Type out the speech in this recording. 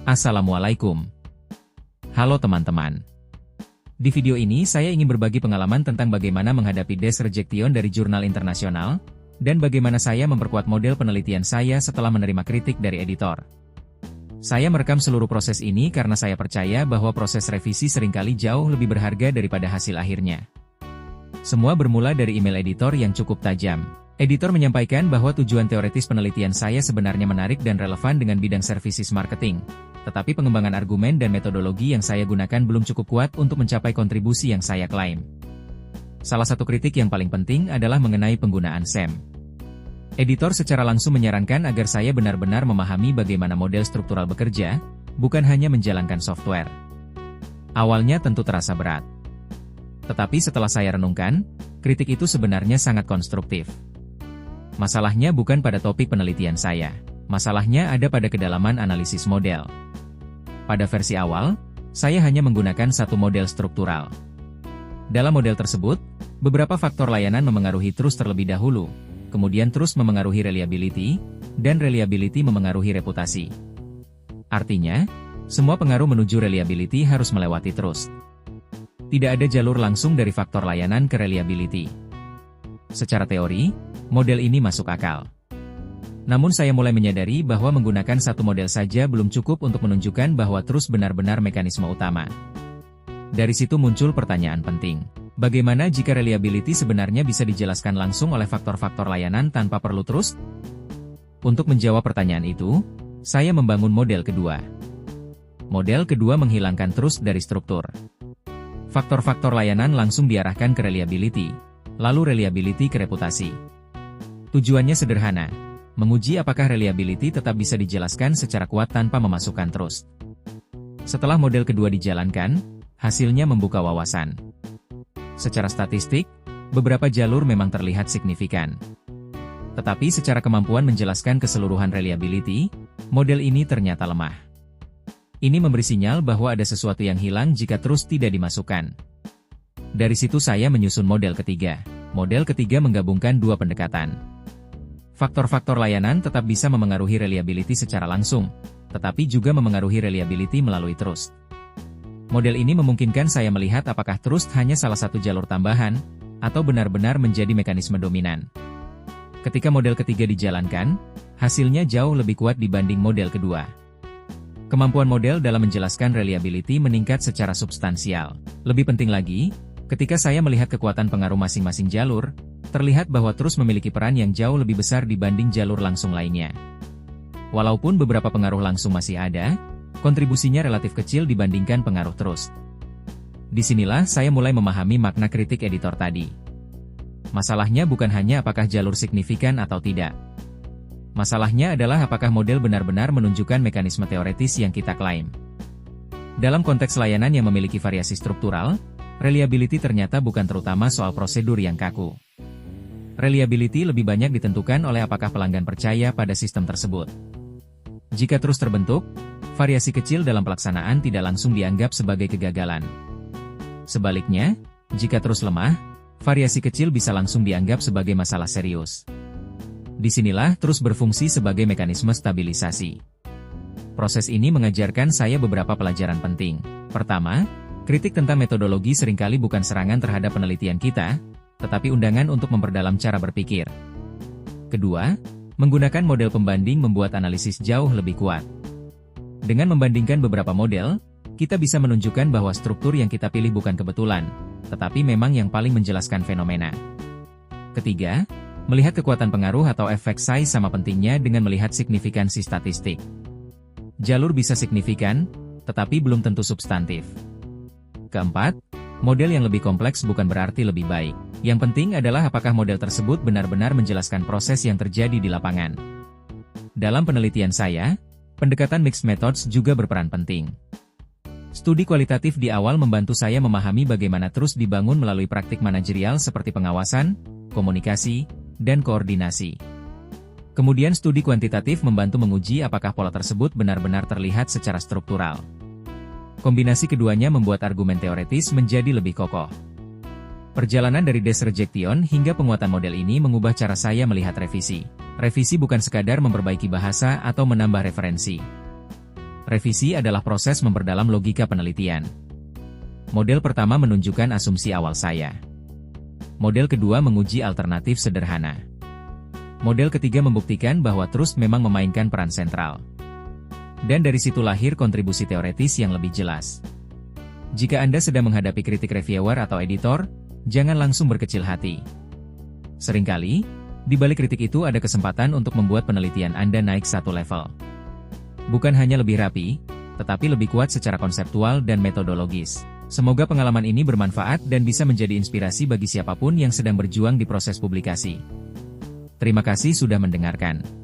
Assalamualaikum. Halo teman-teman. Di video ini saya ingin berbagi pengalaman tentang bagaimana menghadapi Rejection dari jurnal internasional, dan bagaimana saya memperkuat model penelitian saya setelah menerima kritik dari editor. Saya merekam seluruh proses ini karena saya percaya bahwa proses revisi seringkali jauh lebih berharga daripada hasil akhirnya. Semua bermula dari email editor yang cukup tajam. Editor menyampaikan bahwa tujuan teoretis penelitian saya sebenarnya menarik dan relevan dengan bidang services marketing, tetapi pengembangan argumen dan metodologi yang saya gunakan belum cukup kuat untuk mencapai kontribusi yang saya klaim. Salah satu kritik yang paling penting adalah mengenai penggunaan SEM. Editor secara langsung menyarankan agar saya benar-benar memahami bagaimana model struktural bekerja, bukan hanya menjalankan software. Awalnya tentu terasa berat. Tetapi setelah saya renungkan, kritik itu sebenarnya sangat konstruktif. Masalahnya bukan pada topik penelitian saya. Masalahnya ada pada kedalaman analisis model. Pada versi awal, saya hanya menggunakan satu model struktural. Dalam model tersebut, beberapa faktor layanan memengaruhi trust terlebih dahulu, kemudian trust memengaruhi reliability, dan reliability memengaruhi reputasi. Artinya, semua pengaruh menuju reliability harus melewati trust. Tidak ada jalur langsung dari faktor layanan ke reliability. Secara teori, model ini masuk akal. Namun saya mulai menyadari bahwa menggunakan satu model saja belum cukup untuk menunjukkan bahwa trust benar-benar mekanisme utama. Dari situ muncul pertanyaan penting. Bagaimana jika reliability sebenarnya bisa dijelaskan langsung oleh faktor-faktor layanan tanpa perlu trust? Untuk menjawab pertanyaan itu, saya membangun model kedua. Model kedua menghilangkan trust dari struktur. Faktor-faktor layanan langsung diarahkan ke reliability, lalu reliability ke reputasi. Tujuannya sederhana. Menguji apakah reliability tetap bisa dijelaskan secara kuat tanpa memasukkan trust. Setelah model kedua dijalankan, hasilnya membuka wawasan. Secara statistik, beberapa jalur memang terlihat signifikan. Tetapi secara kemampuan menjelaskan keseluruhan reliability, model ini ternyata lemah. Ini memberi sinyal bahwa ada sesuatu yang hilang jika trust tidak dimasukkan. Dari situ saya menyusun model ketiga. Model ketiga menggabungkan dua pendekatan. Faktor-faktor layanan tetap bisa memengaruhi reliability secara langsung, tetapi juga memengaruhi reliability melalui trust. Model ini memungkinkan saya melihat apakah trust hanya salah satu jalur tambahan, atau benar-benar menjadi mekanisme dominan. Ketika model ketiga dijalankan, hasilnya jauh lebih kuat dibanding model kedua. Kemampuan model dalam menjelaskan reliability meningkat secara substansial. Lebih penting lagi, ketika saya melihat kekuatan pengaruh masing-masing jalur, terlihat bahwa trust memiliki peran yang jauh lebih besar dibanding jalur langsung lainnya. Walaupun beberapa pengaruh langsung masih ada, kontribusinya relatif kecil dibandingkan pengaruh trust. Disinilah saya mulai memahami makna kritik editor tadi. Masalahnya bukan hanya apakah jalur signifikan atau tidak. Masalahnya adalah apakah model benar-benar menunjukkan mekanisme teoretis yang kita klaim. Dalam konteks layanan yang memiliki variasi struktural, reliability ternyata bukan terutama soal prosedur yang kaku. Reliability lebih banyak ditentukan oleh apakah pelanggan percaya pada sistem tersebut. Jika terus terbentuk, variasi kecil dalam pelaksanaan tidak langsung dianggap sebagai kegagalan. Sebaliknya, jika terus lemah, variasi kecil bisa langsung dianggap sebagai masalah serius. Disinilah terus berfungsi sebagai mekanisme stabilisasi. Proses ini mengajarkan saya beberapa pelajaran penting. Pertama, kritik tentang metodologi seringkali bukan serangan terhadap penelitian kita, tetapi undangan untuk memperdalam cara berpikir. Kedua, menggunakan model pembanding membuat analisis jauh lebih kuat. Dengan membandingkan beberapa model, kita bisa menunjukkan bahwa struktur yang kita pilih bukan kebetulan, tetapi memang yang paling menjelaskan fenomena. Ketiga, melihat kekuatan pengaruh atau efek size sama pentingnya dengan melihat signifikansi statistik. Jalur bisa signifikan, tetapi belum tentu substantif. Keempat, model yang lebih kompleks bukan berarti lebih baik. Yang penting adalah apakah model tersebut benar-benar menjelaskan proses yang terjadi di lapangan. Dalam penelitian saya, pendekatan mixed methods juga berperan penting. Studi kualitatif di awal membantu saya memahami bagaimana terus dibangun melalui praktik manajerial seperti pengawasan, komunikasi, dan koordinasi. Kemudian studi kuantitatif membantu menguji apakah pola tersebut benar-benar terlihat secara struktural. Kombinasi keduanya membuat argumen teoretis menjadi lebih kokoh. Perjalanan dari Rejection hingga penguatan model ini mengubah cara saya melihat revisi. Revisi bukan sekadar memperbaiki bahasa atau menambah referensi. Revisi adalah proses memperdalam logika penelitian. Model pertama menunjukkan asumsi awal saya. Model kedua menguji alternatif sederhana. Model ketiga membuktikan bahwa trust memang memainkan peran sentral. Dan dari situ lahir kontribusi teoretis yang lebih jelas. Jika Anda sedang menghadapi kritik reviewer atau editor, jangan langsung berkecil hati. Seringkali, di balik kritik itu ada kesempatan untuk membuat penelitian Anda naik satu level. Bukan hanya lebih rapi, tetapi lebih kuat secara konseptual dan metodologis. Semoga pengalaman ini bermanfaat dan bisa menjadi inspirasi bagi siapapun yang sedang berjuang di proses publikasi. Terima kasih sudah mendengarkan.